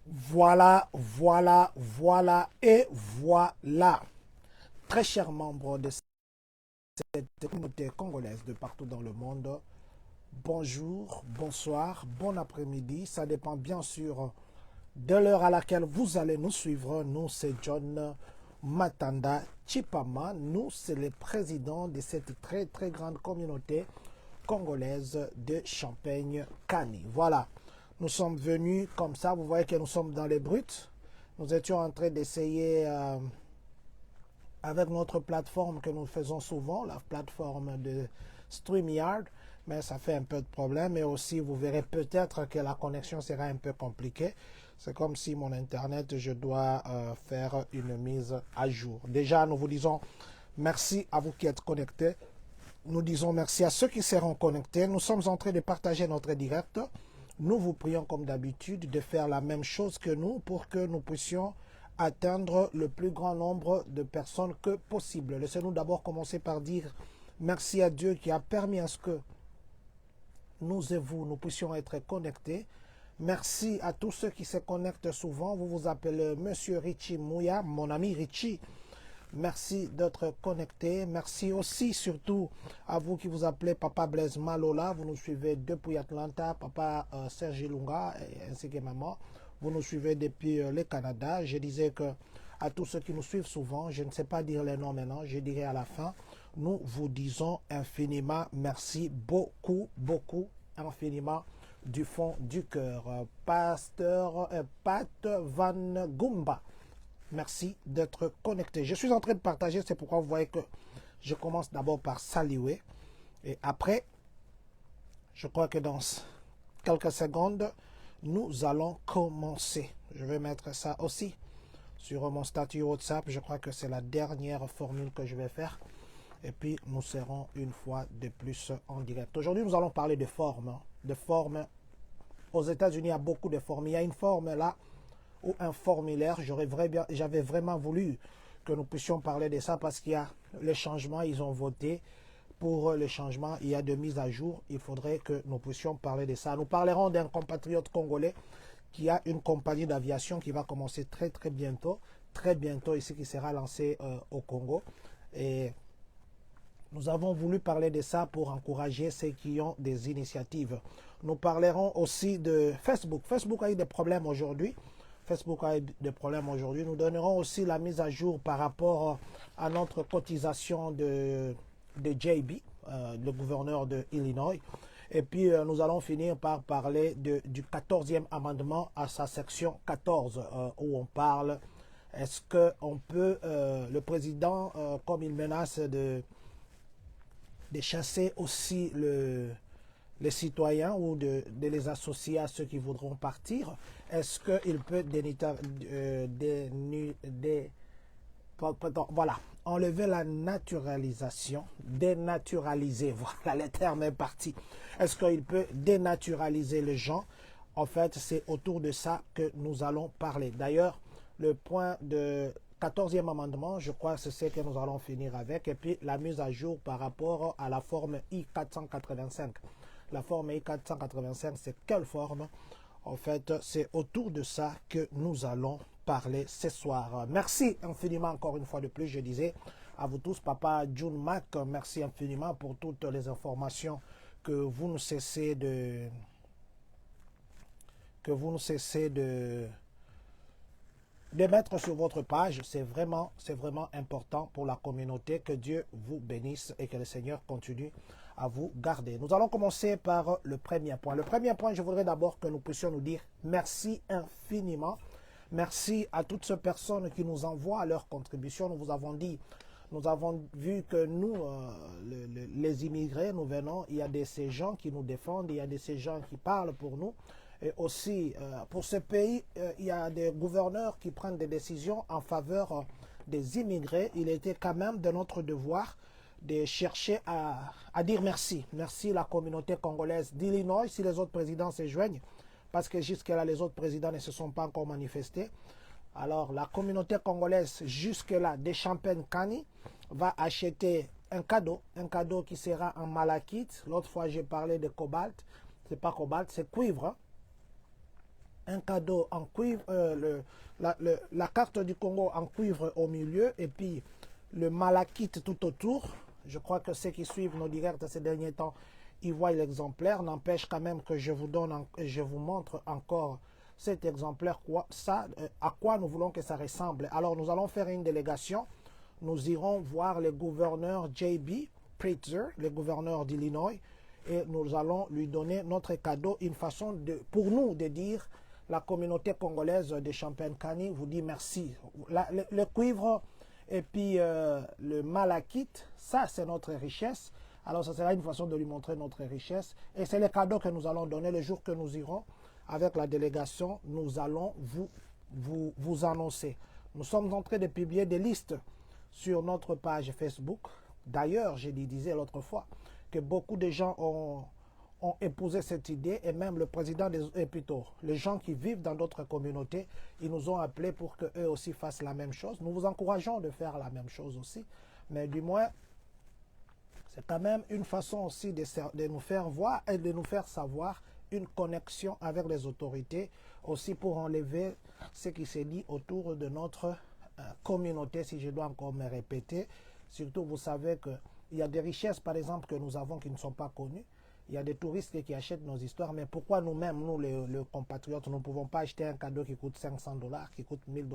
Voilà, voilà, voilà et voilà. Très chers membres de cette communauté congolaise de partout dans le monde, bonjour, bonsoir, bon après-midi. Ça dépend bien sûr de l'heure à laquelle vous allez nous suivre. Nous, c'est John Matanda Chipama. Nous, c'est le président de cette très très grande communauté congolaise de Champagne-Cani. Voilà, nous sommes venus comme ça. Vous voyez que nous sommes dans les brutes. Nous étions en train d'essayer avec notre plateforme que nous faisons souvent, la plateforme de StreamYard, mais ça fait un peu de problème. Et aussi, vous verrez peut-être que la connexion sera un peu compliquée. C'est comme si mon Internet, je dois faire une mise à jour. Déjà, nous vous disons merci à vous qui êtes connectés. Nous disons merci à ceux qui seront connectés. Nous sommes en train de partager notre direct. Nous vous prions comme d'habitude de faire la même chose que nous pour que nous puissions atteindre le plus grand nombre de personnes que possible. Laissez-nous d'abord commencer par dire merci à Dieu qui a permis à ce que nous et vous, nous puissions être connectés. Merci à tous ceux qui se connectent souvent. Vous vous appelez Monsieur Richie Mouya, mon ami Richie. Merci d'être connecté. Merci aussi surtout à vous qui vous appelez Papa Blaise Malola. Vous nous suivez depuis Atlanta, Papa Serge Lunga ainsi que maman. Vous nous suivez depuis le Canada. Je disais que à tous ceux qui nous suivent souvent, je ne sais pas dire les noms maintenant, je dirai à la fin. Nous vous disons infiniment merci, beaucoup, beaucoup, infiniment du fond du cœur. Pasteur Pat Van Gumba. Merci d'être connecté. Je suis en train de partager, c'est pourquoi vous voyez que je commence d'abord par saluer. Et après, je crois que dans quelques secondes, nous allons commencer. Je vais mettre ça aussi sur mon statut WhatsApp. Je crois que c'est la dernière formule que je vais faire. Et puis, nous serons une fois de plus en direct. Aujourd'hui, nous allons parler de formes. De formes. Aux États-Unis, il y a beaucoup de formes. Il y a une forme là ou un formulaire. J'avais vraiment voulu que nous puissions parler de ça parce qu'il y a les changements, ils ont voté pour les changements, il y a de mise à jour. Il faudrait que nous puissions parler de ça. Nous parlerons d'un compatriote congolais qui a une compagnie d'aviation qui va commencer très bientôt ici, qui sera lancée au Congo. Et nous avons voulu parler de ça pour encourager ceux qui ont des initiatives. Nous parlerons aussi de Facebook. Facebook a eu des problèmes aujourd'hui. Facebook a eu des problèmes aujourd'hui. Nous donnerons aussi la mise à jour par rapport à notre cotisation de JB, le gouverneur de Illinois. Et puis, nous allons finir par parler du 14e amendement à sa section 14, où on parle, est-ce qu'on peut, le président, comme il menace de chasser aussi les citoyens ou de les associer à ceux qui voudront partir, est-ce qu'il peut voilà, enlever la naturalisation, dénaturaliser, voilà, le terme est parti. Est-ce qu'il peut dénaturaliser les gens? En fait, c'est autour de ça que nous allons parler. D'ailleurs, le point de 14e amendement, je crois que c'est ce que nous allons finir avec. Et puis, la mise à jour par rapport à la forme I-485. La forme I-485, c'est quelle forme? En fait, c'est autour de ça que nous allons parler ce soir. Merci infiniment encore une fois de plus, je disais à vous tous, Papa June Mac, merci infiniment pour toutes les informations que vous ne cessez de mettre sur votre page. C'est vraiment important pour la communauté. Que Dieu vous bénisse et que le Seigneur continue à vous garder. Nous allons commencer par le premier point. Le premier point, je voudrais d'abord que nous puissions nous dire merci infiniment. Merci à toutes ces personnes qui nous envoient leurs contributions. Nous vous avons dit, nous avons vu que nous, les immigrés, nous venons, il y a de ces gens qui nous défendent, il y a de ces gens qui parlent pour nous. Et aussi, pour ce pays, il y a des gouverneurs qui prennent des décisions en faveur des immigrés. Il était quand même de notre devoir de chercher à dire merci. Merci la communauté congolaise d'Illinois, si les autres présidents se joignent, parce que jusque-là, les autres présidents ne se sont pas encore manifestés. Alors, la communauté congolaise, jusque-là, de Champagne-Cani, va acheter un cadeau qui sera en malachite. L'autre fois, j'ai parlé de cobalt. C'est pas cobalt, c'est cuivre. un cadeau en cuivre, la carte du Congo en cuivre au milieu et puis le malachite tout autour. Je crois que ceux qui suivent nos directs ces derniers temps, ils voient l'exemplaire. N'empêche quand même que je vous donne, je vous montre encore cet exemplaire, à quoi nous voulons que ça ressemble. Alors nous allons faire une délégation. Nous irons voir le gouverneur J.B. Pritzker, le gouverneur d'Illinois, et nous allons lui donner notre cadeau, une façon pour nous de dire, la communauté congolaise de Champagne-Kani vous dit merci. Le cuivre et puis le malachite, ça c'est notre richesse. Alors ça sera une façon de lui montrer notre richesse. Et c'est le cadeau que nous allons donner le jour que nous irons avec la délégation. Nous allons vous annoncer. Nous sommes en train de publier des listes sur notre page Facebook. D'ailleurs, je disais l'autre fois que beaucoup de gens ont épousé cette idée et même le président, plutôt les gens qui vivent dans d'autres communautés, ils nous ont appelés pour qu'eux aussi fassent la même chose. Nous vous encourageons de faire la même chose aussi, mais du moins, c'est quand même une façon aussi de nous faire voir et de nous faire savoir une connexion avec les autorités, aussi pour enlever ce qui s'est dit autour de notre communauté, si je dois encore me répéter. Surtout, vous savez qu'il y a des richesses, par exemple, que nous avons qui ne sont pas connues. Il y a des touristes qui achètent nos histoires, mais pourquoi nous-mêmes, nous les compatriotes, nous ne pouvons pas acheter un cadeau qui coûte 500 $, qui coûte 1000 $,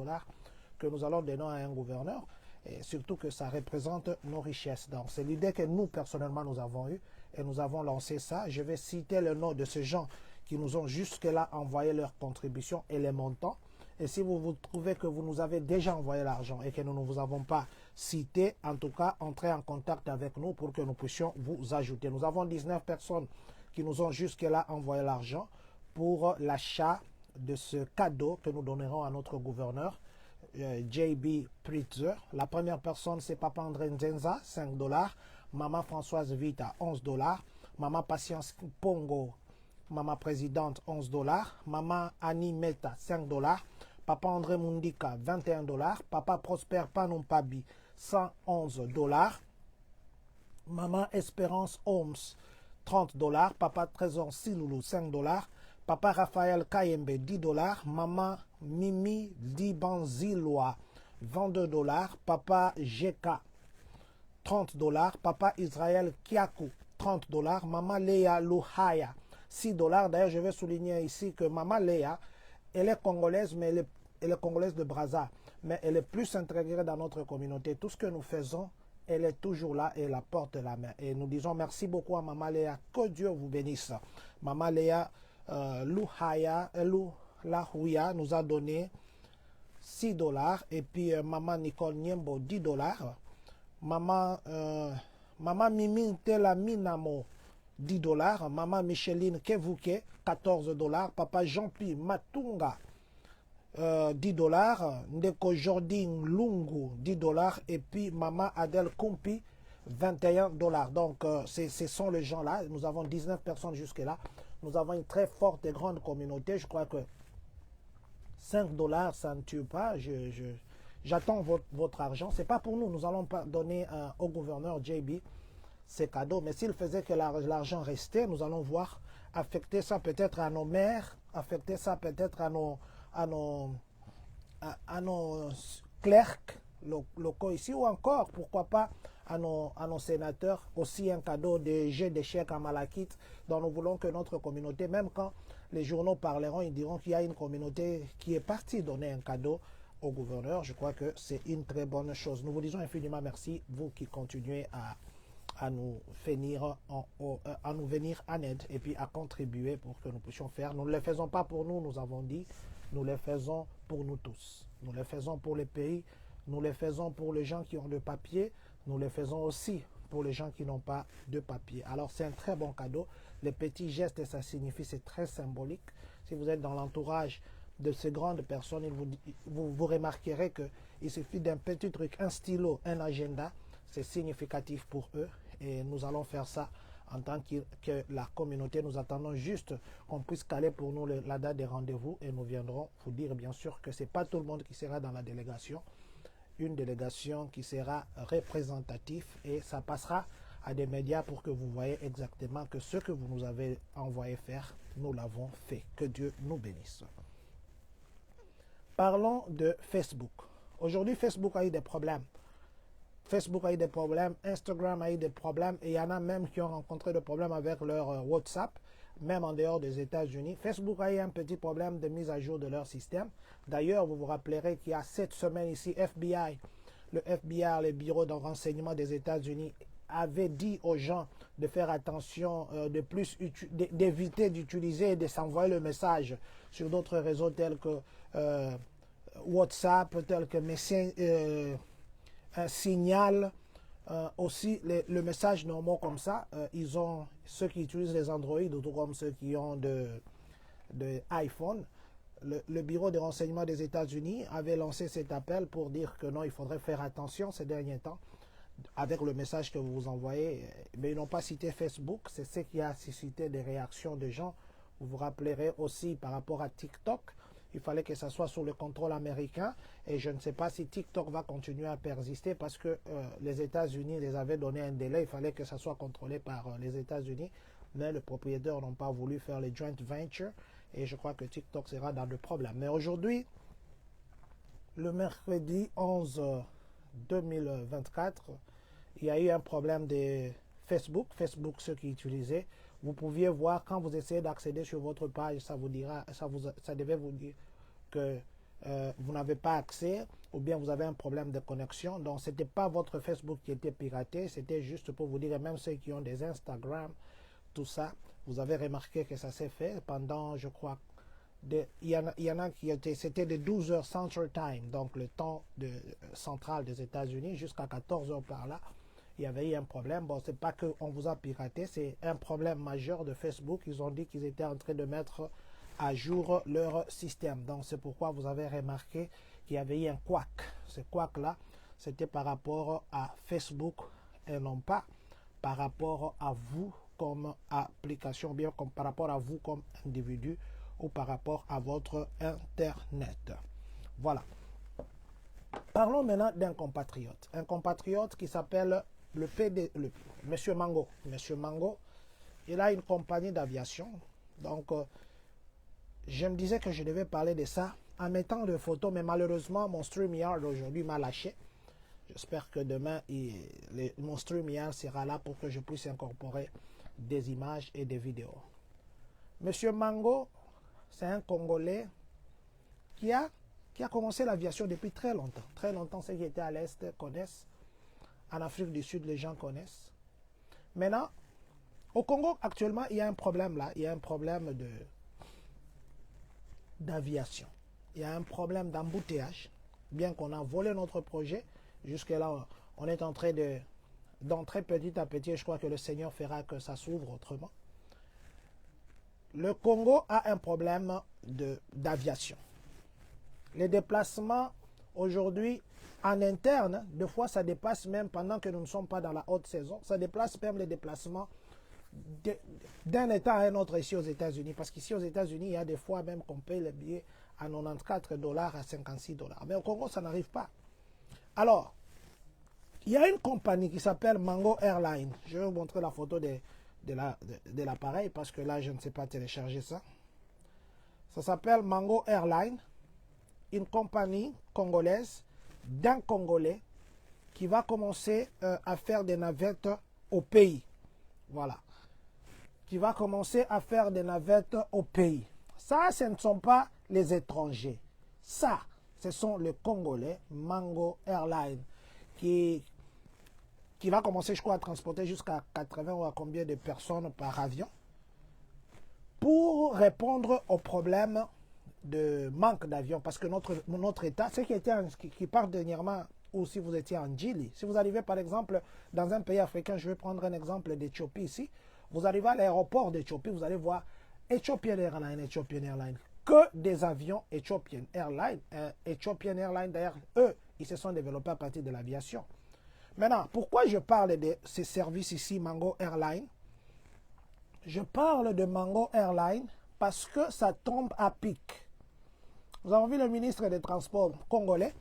que nous allons donner à un gouverneur, et surtout que ça représente nos richesses. Donc c'est l'idée que nous, personnellement, nous avons eue, et nous avons lancé ça. Je vais citer le nom de ces gens qui nous ont jusque-là envoyé leurs contributions et les montants. Et si vous trouvez que vous nous avez déjà envoyé l'argent et que nous ne vous avons pas cité, en tout cas, entrez en contact avec nous pour que nous puissions vous ajouter. Nous avons 19 personnes qui nous ont jusque-là envoyé l'argent pour l'achat de ce cadeau que nous donnerons à notre gouverneur, J.B. Pritzker. La première personne, c'est Papa André Nzenza, 5 $. Maman Françoise Vita, 11 $. Maman Patience Pongo, Maman Présidente, 11 $. Maman Annie Meta, 5 $. Papa André Mundika, 21 $. Papa Prosper Panumpabi, 111 $. Maman Espérance Holmes, 30 $. Papa Trésor Siloulou, 5 $. Papa Raphaël Kayembe, 10 $. Maman Mimi Dibanziloa, 22 $. Papa Jeka, 30 $. Papa Israël Kiakou, 30 $. Maman Léa Louhaya, 6 $. D'ailleurs, je vais souligner ici que Maman Léa, elle est congolaise, mais elle est congolaise de Brazza, mais elle est plus intégrée dans notre communauté. Tout ce que nous faisons, elle est toujours là et elle apporte la main. Et nous disons merci beaucoup à Maman Léa. Que Dieu vous bénisse. Maman Léa Lahuya nous a donné 6 $. Et puis Maman Nicole Niembo, 10 $. Maman Mimi Tela Minamo, 10 $. Maman Micheline Kevuke, 14 $. Papa Jean-Pierre Matunga, 10 $. Ndeko Jordine Lungu, 10 $. Et puis Maman Adèle Kumpi, 21 $. Donc, ce sont les gens là. Nous avons 19 personnes jusque-là. Nous avons une très forte et grande communauté. Je crois que 5 $, ça ne tue pas. J'attends votre argent. Ce n'est pas pour nous. Nous allons pas donner au gouverneur JB ces cadeaux. Mais s'il faisait que l'argent restait, nous allons voir affecter ça peut-être à nos maires, affecter ça peut-être à nos clercs locaux ici, ou encore, pourquoi pas, à nos sénateurs, aussi un cadeau de jeu d'échecs à malachite, dont nous voulons que notre communauté, même quand les journaux parleront, ils diront qu'il y a une communauté qui est partie donner un cadeau au gouverneur. Je crois que c'est une très bonne chose. Nous vous disons infiniment merci, vous qui continuez à nous venir en aide et puis à contribuer pour que nous puissions faire. Nous ne le faisons pas pour nous, nous avons dit, nous le faisons pour nous tous. Nous le faisons pour les pays, nous le faisons pour les gens qui ont le papier, nous le faisons aussi pour les gens qui n'ont pas de papier. Alors c'est un très bon cadeau. Les petits gestes, ça signifie, c'est très symbolique. Si vous êtes dans l'entourage de ces grandes personnes, vous remarquerez qu'il suffit d'un petit truc, un stylo, un agenda, c'est significatif pour eux. Et nous allons faire ça en tant que la communauté. Nous attendons juste qu'on puisse caler pour nous la date des rendez-vous et nous viendrons vous dire bien sûr que ce n'est pas tout le monde qui sera dans la délégation. Une délégation qui sera représentative et ça passera à des médias pour que vous voyez exactement que ce que vous nous avez envoyé faire, nous l'avons fait. Que Dieu nous bénisse. Parlons de Facebook. Aujourd'hui, Facebook a eu des problèmes. Facebook a eu des problèmes, Instagram a eu des problèmes et il y en a même qui ont rencontré des problèmes avec leur WhatsApp, même en dehors des États-Unis. Facebook a eu un petit problème de mise à jour de leur système. D'ailleurs, vous vous rappellerez qu'il y a cette semaine ici, le FBI, le Bureau de renseignement des États-Unis, avait dit aux gens de faire attention, d'éviter d'utiliser et de s'envoyer le message sur d'autres réseaux tels que WhatsApp, tels que un signal, aussi le message normal comme ça. Ils ont ceux qui utilisent les Android, tout comme ceux qui ont de iPhone. Le Bureau de renseignement des États-Unis avait lancé cet appel pour dire que non, il faudrait faire attention ces derniers temps avec le message que vous envoyez. Mais ils n'ont pas cité Facebook. C'est ce qui a suscité des réactions de gens. Vous vous rappellerez aussi par rapport à TikTok. Il fallait que ça soit sous le contrôle américain et je ne sais pas si TikTok va continuer à persister parce que les États-Unis les avaient donné un délai. Il fallait que ça soit contrôlé par les États-Unis, mais les propriétaires n'ont pas voulu faire les joint ventures et je crois que TikTok sera dans le problème. Mais aujourd'hui, le mercredi 11 2024, il y a eu un problème de Facebook, ceux qui utilisaient. Vous pouviez voir quand vous essayez d'accéder sur votre page, ça vous dira, ça devait vous dire que vous n'avez pas accès ou bien vous avez un problème de connexion. Donc, ce n'était pas votre Facebook qui était piraté, c'était juste pour vous dire, et même ceux qui ont des Instagram, tout ça, vous avez remarqué que ça s'est fait pendant, je crois, il y en a qui étaient, c'était de 12 heures Central Time, donc le temps central des États-Unis, jusqu'à 14 heures par là. Il y avait eu un problème. Bon, c'est pas qu'on vous a piraté, c'est un problème majeur de Facebook. Ils ont dit qu'ils étaient en train de mettre à jour leur système. Donc, c'est pourquoi vous avez remarqué qu'il y avait eu un couac. Ce couac-là, c'était par rapport à Facebook et non pas par rapport à vous comme application, bien comme par rapport à vous comme individu ou par rapport à votre Internet. Voilà. Parlons maintenant d'un compatriote. Un compatriote qui s'appelle Monsieur Mango. Monsieur Mango, il a une compagnie d'aviation. Donc, je me disais que je devais parler de ça en mettant des photos, mais malheureusement, mon StreamYard aujourd'hui m'a lâché. J'espère que demain, mon StreamYard sera là pour que je puisse incorporer des images et des vidéos. Monsieur Mango, c'est un Congolais qui a commencé l'aviation depuis très longtemps. Très longtemps, ceux qui étaient à l'Est connaissent. En Afrique du Sud, les gens connaissent. Maintenant, au Congo, actuellement, il y a un problème là. Il y a un problème d'aviation. Il y a un problème d'embouteillage. Bien qu'on a volé notre projet, jusque-là, on est en train d'entrer petit à petit. Je crois que le Seigneur fera que ça s'ouvre autrement. Le Congo a un problème d'aviation. Les déplacements aujourd'hui en interne, des fois ça dépasse même pendant que nous ne sommes pas dans la haute saison, ça dépasse même les déplacements d'un État à un autre ici aux États-Unis. Parce qu'ici aux États-Unis, il y a des fois même qu'on paye les billets à 94 $, à 56 $. Mais au Congo, ça n'arrive pas. Alors, il y a une compagnie qui s'appelle Mango Airlines. Je vais vous montrer la photo de l'appareil parce que là, je ne sais pas télécharger ça. Ça s'appelle Mango Airlines, une compagnie congolaise d'un Congolais qui va commencer à faire des navettes au pays. Voilà. Qui va commencer à faire des navettes au pays. Ça, ce ne sont pas les étrangers. Ça, ce sont les Congolais, Mango Airlines, qui va commencer, je crois, à transporter jusqu'à 80 ou à combien de personnes par avion pour répondre aux problèmes de manque d'avions. Parce que notre État, ceux qui partent dernièrement, ou si vous étiez en Djili, si vous arrivez par exemple dans un pays africain, je vais prendre un exemple d'Éthiopie ici, vous arrivez à l'aéroport d'Éthiopie, vous allez voir Ethiopian Airlines, que des avions Ethiopian Airlines. Ethiopian Airlines, d'ailleurs, eux, ils se sont développés à partir de l'aviation. Maintenant, pourquoi je parle de ces services ici, Mango Airlines? Je parle de Mango Airlines parce que ça tombe à pic. Nous avons vu le ministre des Transports congolais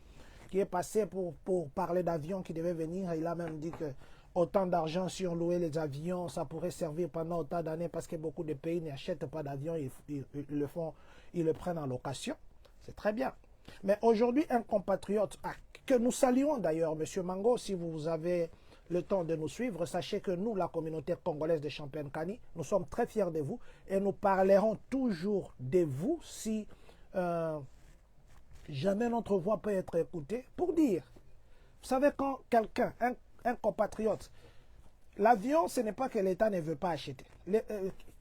qui est passé pour parler d'avions qui devaient venir. Il a même dit que autant d'argent si on louait les avions, ça pourrait servir pendant autant d'années parce que beaucoup de pays n'achètent pas d'avions, ils le prennent en location. C'est très bien. Mais aujourd'hui, un compatriote que nous saluons d'ailleurs, M. Mango, si vous avez le temps de nous suivre, sachez que nous, la communauté congolaise de Champagne-Kani, nous sommes très fiers de vous et nous parlerons toujours de vous si jamais notre voix peut être écoutée pour dire, vous savez, quand quelqu'un, un compatriote, l'avion, ce n'est pas que l'État ne veut pas acheter,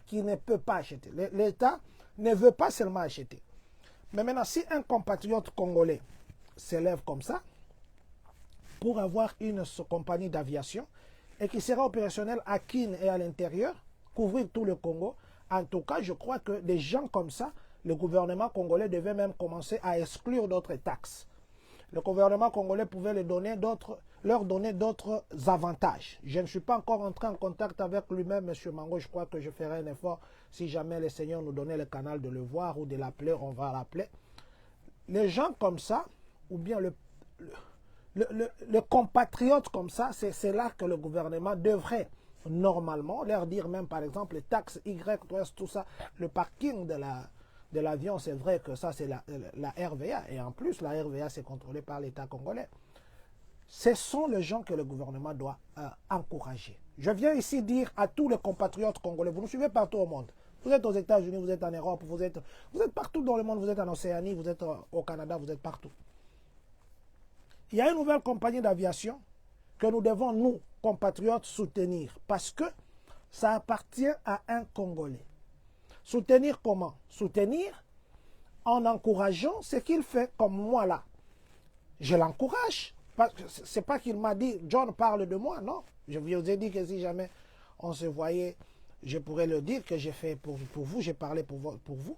qui ne peut pas acheter. L'État ne veut pas seulement acheter. Mais maintenant, si un compatriote congolais s'élève comme ça, pour avoir une compagnie d'aviation et qui sera opérationnelle à Kin et à l'intérieur, couvrir tout le Congo, en tout cas, je crois que des gens comme ça, le gouvernement congolais devait même commencer à exclure d'autres taxes. Le gouvernement congolais pouvait leur donner d'autres avantages. Je ne suis pas encore entré en contact avec lui-même, M. Mango. Je crois que je ferai un effort. Si jamais le Seigneur nous donnait le canal de le voir ou de l'appeler, on va l'appeler. Les gens comme ça, ou bien le compatriote comme ça, c'est là que le gouvernement devrait normalement leur dire même, par exemple, les taxes Y, tout ça, le parking de l'avion, c'est vrai que ça, c'est la RVA. Et en plus, la RVA, c'est contrôlé par l'État congolais. Ce sont les gens que le gouvernement doit encourager. Je viens ici dire à tous les compatriotes congolais, vous nous suivez partout au monde. Vous êtes aux États-Unis, vous êtes en Europe, vous êtes partout dans le monde, vous êtes en Océanie, vous êtes au Canada, vous êtes partout. Il y a une nouvelle compagnie d'aviation que nous devons, nous, compatriotes, soutenir parce que ça appartient à un Congolais. Soutenir comment? Soutenir en encourageant ce qu'il fait comme moi là. Je l'encourage. Ce n'est pas qu'il m'a dit, John parle de moi, non. Je vous ai dit que si jamais on se voyait, je pourrais le dire que j'ai fait pour vous, j'ai parlé pour vous.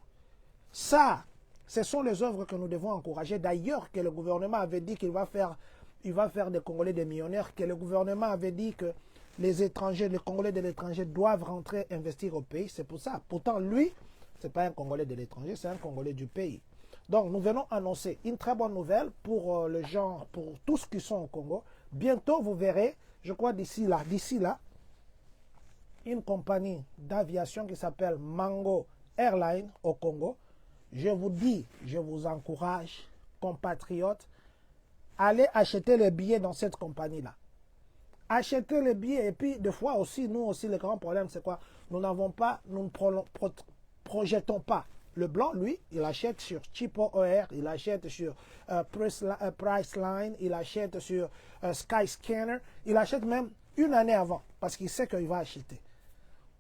Ça, ce sont les œuvres que nous devons encourager. D'ailleurs, que le gouvernement avait dit qu'il va faire des Congolais des millionnaires, que le gouvernement avait dit que les étrangers, les Congolais de l'étranger doivent rentrer investir au pays. C'est pour ça. Pourtant, lui, ce n'est pas un Congolais de l'étranger, c'est un Congolais du pays. Donc, nous venons annoncer une très bonne nouvelle pour les gens, pour tous qui sont au Congo. Bientôt, vous verrez, je crois d'ici là, une compagnie d'aviation qui s'appelle Mango Airlines au Congo. Je vous dis, je vous encourage, compatriotes, allez acheter les billets dans cette compagnie-là. Achetez les billets et puis des fois aussi, nous aussi, le grand problème, c'est quoi? Nous ne projetons pas. Le blanc, lui, il achète sur CheapOR, il achète sur Priceline, il achète sur Skyscanner, il achète même une année avant parce qu'il sait qu'il va acheter.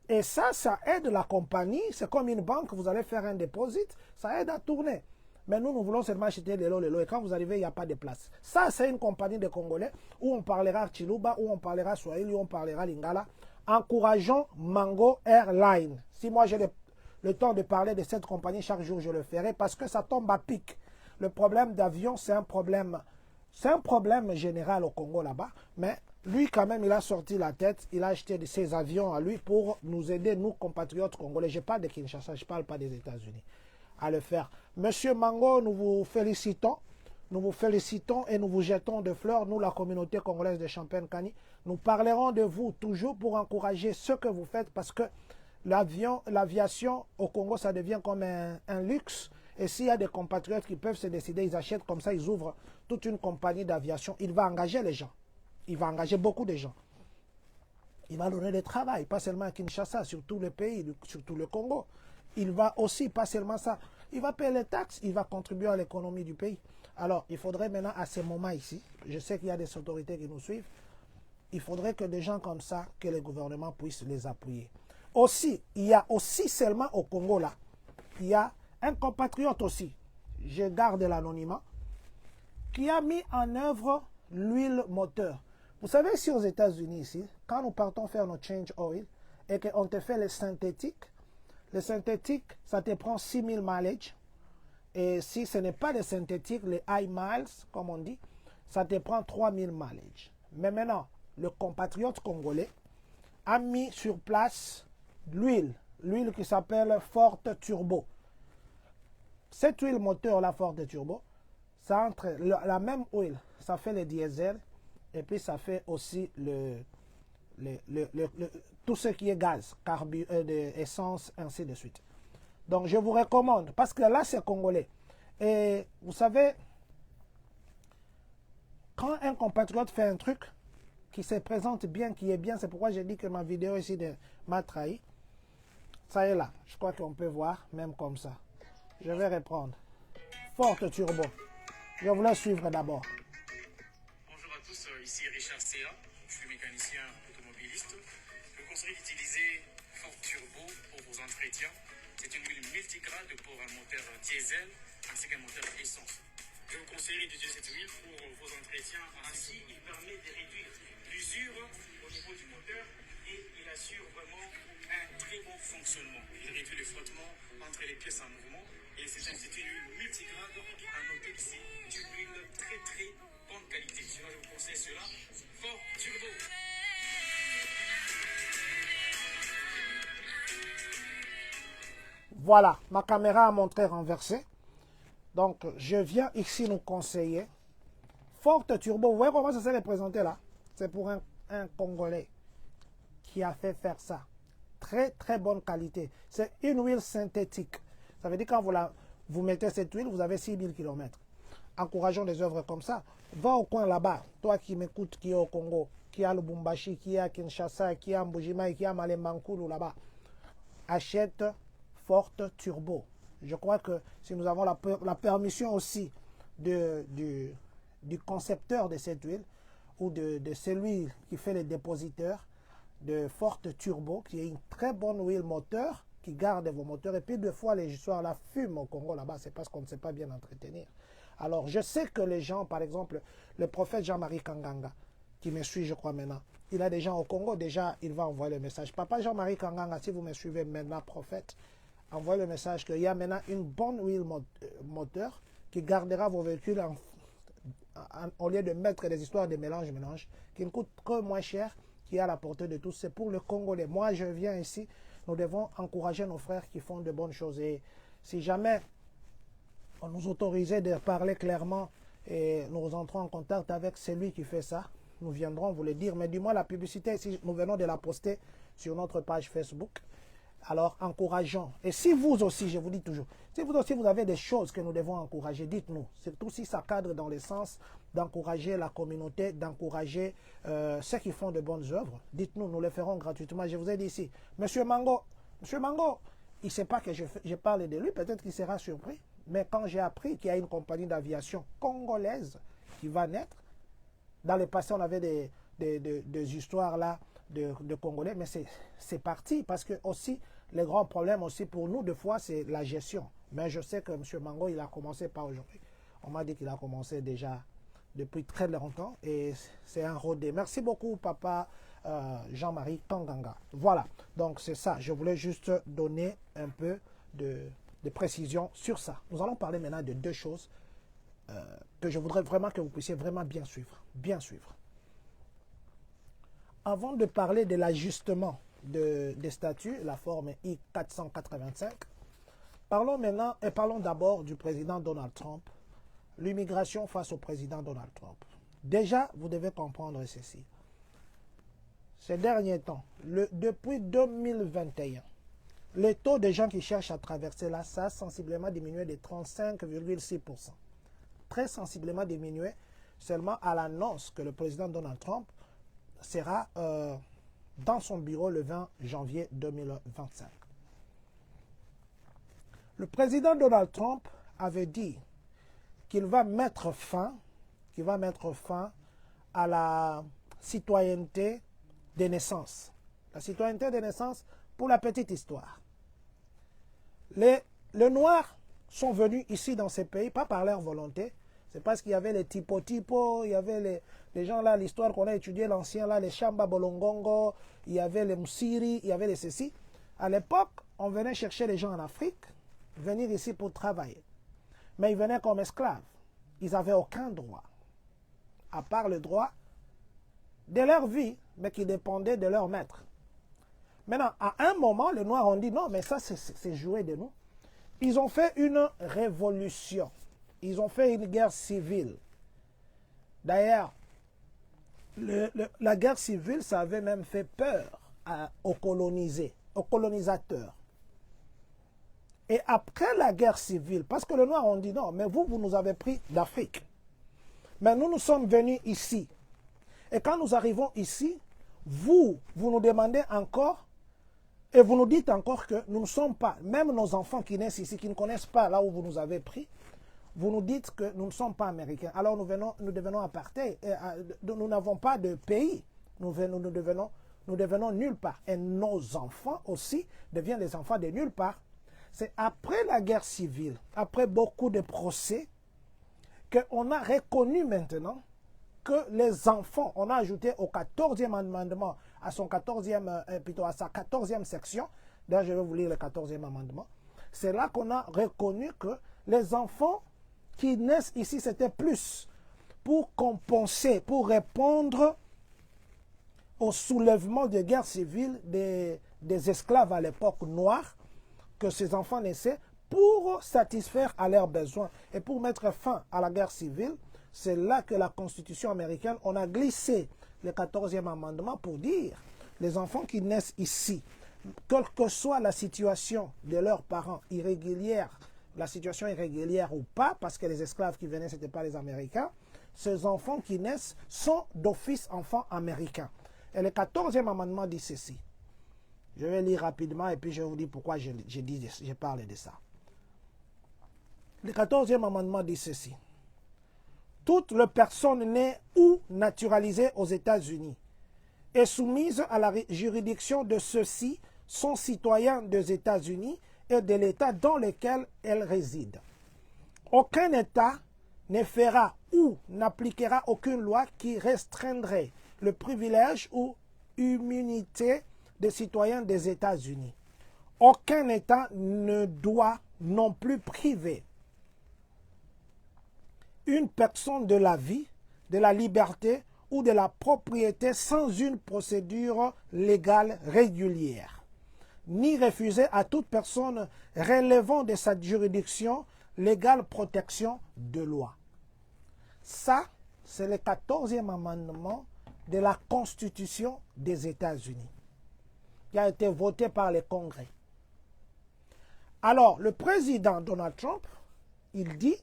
Et ça aide la compagnie. C'est comme une banque, vous allez faire un dépôt, ça aide à tourner. Mais nous voulons seulement acheter les lots. Et quand vous arrivez, il n'y a pas de place. Ça, c'est une compagnie de Congolais où on parlera Chiluba, où on parlera Swahili, où on parlera Lingala. Encourageons Mango Airlines. Si moi j'ai le temps de parler de cette compagnie, chaque jour je le ferai parce que ça tombe à pic. Le problème d'avion, c'est un problème général au Congo là-bas. Mais lui, quand même, il a sorti la tête. Il a acheté ses avions à lui pour nous aider, nous, compatriotes congolais. Je parle de Kinshasa, je ne parle pas des États-Unis. À le faire. Monsieur Mango, nous vous félicitons. Nous vous félicitons et nous vous jetons de fleurs, nous, la communauté congolaise de Champagne-Kani. Nous parlerons de vous toujours pour encourager ce que vous faites parce que l'aviation au Congo, ça devient comme un luxe. Et s'il y a des compatriotes qui peuvent se décider, ils achètent comme ça, ils ouvrent toute une compagnie d'aviation. Il va engager les gens. Il va engager beaucoup de gens. Il va donner du travail, pas seulement à Kinshasa, sur tout le pays, sur tout le Congo. Il va aussi, pas seulement ça, il va payer les taxes, il va contribuer à l'économie du pays. Alors, il faudrait maintenant, à ce moment ici, je sais qu'il y a des autorités qui nous suivent, il faudrait que des gens comme ça, que le gouvernement puisse les appuyer. Aussi, il y a aussi seulement au Congo là, il y a un compatriote aussi, je garde l'anonymat, qui a mis en œuvre l'huile moteur. Vous savez, ici aux États-Unis, ici, quand nous partons faire notre change oil et qu'on te fait les synthétiques, ça te prend 6000 mileage. Et si ce n'est pas les synthétiques, les high miles, comme on dit, ça te prend 3000 mileage. Mais maintenant, le compatriote congolais a mis sur place l'huile qui s'appelle Forte Turbo. Cette huile moteur, la Forte Turbo, ça entre la même huile, ça fait le diesel et puis ça fait aussi tout ce qui est gaz, essence, ainsi de suite. Donc je vous recommande, parce que là c'est congolais. Et vous savez, quand un compatriote fait un truc qui se présente bien, qui est bien, c'est pourquoi j'ai dit que ma vidéo ici m'a trahi. Ça est là, je crois qu'on peut voir, même comme ça. Je vais reprendre. Forte turbo. Je vous laisse suivre d'abord. Bonjour à tous, ici Richard Céa, je suis mécanicien automobiliste. Je vous conseille d'utiliser Ford Turbo pour vos entretiens. C'est une huile multigrade pour un moteur diesel ainsi qu'un moteur essence. Je vous conseille d'utiliser cette huile pour vos entretiens. Ainsi, il permet de réduire l'usure au niveau du moteur et il assure vraiment un très bon fonctionnement. Il réduit le frottement entre les pièces en mouvement. Et c'est une huile multigrade, à noter que c'est une huile très bonne qualité. Sinon, je vous conseille cela. Ford Turbo. Voilà, ma caméra a montré renversé. Donc, je viens ici nous conseiller. Forte Turbo, vous voyez comment ça s'est représenté là? C'est pour un Congolais qui a fait faire ça. Très bonne qualité. C'est une huile synthétique. Ça veut dire quand vous mettez cette huile, vous avez 6000 km. Encourageons des œuvres comme ça. Va au coin là-bas, toi qui m'écoutes, qui est au Congo, qui est à Lubumbashi, qui est à Kinshasa, qui est à Mbujimai, qui est à Malembankulu là-bas. Achète Forte Turbo. Je crois que si nous avons la permission aussi du concepteur de cette huile ou de celui qui fait les dépositeurs de Forte Turbo, qui est une très bonne huile moteur qui garde vos moteurs. Et puis, deux fois, les histoires là fument au Congo là-bas, c'est parce qu'on ne sait pas bien entretenir. Alors, je sais que les gens, par exemple, le prophète Jean-Marie Kanganga, qui me suit, je crois, maintenant, il a des gens au Congo, déjà, il va envoyer le message. Papa Jean-Marie Kanganga, si vous me suivez maintenant, prophète, envoyez le message qu'il y a maintenant une bonne huile moteur qui gardera vos véhicules au lieu de mettre des histoires de mélange, qui ne coûte que moins cher, qui est à la portée de tous. C'est pour le Congolais. Moi, je viens ici, nous devons encourager nos frères qui font de bonnes choses. Et si jamais on nous autorisait de parler clairement et nous entrons en contact avec celui qui fait ça, nous viendrons vous le dire. Mais du moins, la publicité, si nous venons de la poster sur notre page Facebook, alors encourageons. Et si vous aussi, je vous dis toujours, si vous aussi vous avez des choses que nous devons encourager, dites-nous. Surtout si ça cadre dans le sens d'encourager la communauté, d'encourager ceux qui font de bonnes œuvres. Dites-nous, nous le ferons gratuitement. Je vous ai dit ici, Monsieur Mango, il ne sait pas que je parle de lui, peut-être qu'il sera surpris. Mais quand j'ai appris qu'il y a une compagnie d'aviation congolaise qui va naître, dans le passé on avait des histoires là de Congolais, mais c'est parti parce que aussi le grand problème aussi pour nous, des fois, c'est la gestion. Mais je sais que M. Mango, il a commencé pas aujourd'hui. On m'a dit qu'il a commencé déjà depuis très longtemps et c'est un rodé. Merci beaucoup, papa Jean-Marie Kanganga. Voilà, donc c'est ça. Je voulais juste donner un peu de précision sur ça. Nous allons parler maintenant de deux choses que je voudrais vraiment que vous puissiez vraiment bien suivre. Bien suivre. Avant de parler de l'ajustement des statuts, la forme I-485, parlons maintenant et parlons d'abord du président Donald Trump, l'immigration face au président Donald Trump. Déjà, vous devez comprendre ceci. Ces derniers temps, depuis 2021, le taux de gens qui cherchent à traverser là, ça a sensiblement diminué de 35,6%. Très sensiblement diminué seulement à l'annonce que le président Donald Trump sera dans son bureau le 20 janvier 2025. Le président Donald Trump avait dit qu'il va mettre fin à la citoyenneté des naissances. La citoyenneté des naissances, pour la petite histoire. Les Noirs sont venus ici dans ces pays, pas par leur volonté, c'est parce qu'il y avait les typo, il y avait les gens là, l'histoire qu'on a étudié, l'ancien là, les Shamba Bolongongo, il y avait les Msiri, il y avait les ceci. À l'époque, on venait chercher les gens en Afrique, venir ici pour travailler. Mais ils venaient comme esclaves. Ils n'avaient aucun droit, à part le droit de leur vie, mais qui dépendait de leur maître. Maintenant, à un moment, les Noirs ont dit non, mais ça, c'est jouer de nous. Ils ont fait une révolution. Ils ont fait une guerre civile. D'ailleurs, la guerre civile, ça avait même fait peur aux colonisateurs. Et après la guerre civile, parce que les Noirs ont dit non, mais vous nous avez pris d'Afrique. Mais nous sommes venus ici. Et quand nous arrivons ici, vous nous demandez encore, et vous nous dites encore que nous ne sommes pas, même nos enfants qui naissent ici, qui ne connaissent pas là où vous nous avez pris, vous nous dites que nous ne sommes pas américains. Alors nous devenons apartheid. Nous n'avons pas de pays. Nous devenons nulle part. Et nos enfants aussi deviennent les enfants de nulle part. C'est après la guerre civile, après beaucoup de procès, qu'on a reconnu maintenant que les enfants, on a ajouté au 14e amendement, à sa 14e section, d'ailleurs je vais vous lire le 14e amendement, c'est là qu'on a reconnu que les enfants qui naissent ici, c'était plus pour compenser, pour répondre au soulèvement de guerre civile des esclaves à l'époque noire, que ces enfants naissaient pour satisfaire à leurs besoins et pour mettre fin à la guerre civile. C'est là que la Constitution américaine, on a glissé le 14e amendement pour dire les enfants qui naissent ici, quelle que soit la situation de leurs parents irrégulière, la situation irrégulière ou pas, parce que les esclaves qui venaient, ce n'étaient pas les Américains, ces enfants qui naissent sont d'office enfants américains. Et le 14e amendement dit ceci. Je vais lire rapidement et puis je vous dis pourquoi je parle de ça. Le 14e amendement dit ceci. Toutes les personnes nées ou naturalisées aux États-Unis et soumises à la juridiction de ceux-ci sont citoyens des États-Unis et de l'État dans lequel elles résident. Aucun État ne fera ou n'appliquera aucune loi qui restreindrait le privilège ou immunité des citoyens des États-Unis. Aucun État ne doit non plus priver une personne de la vie, de la liberté ou de la propriété sans une procédure légale régulière, ni refuser à toute personne relevant de sa juridiction légale protection de loi. Ça, c'est le 14e amendement de la Constitution des États-Unis, qui a été voté par le Congrès. Alors, le président Donald Trump, il dit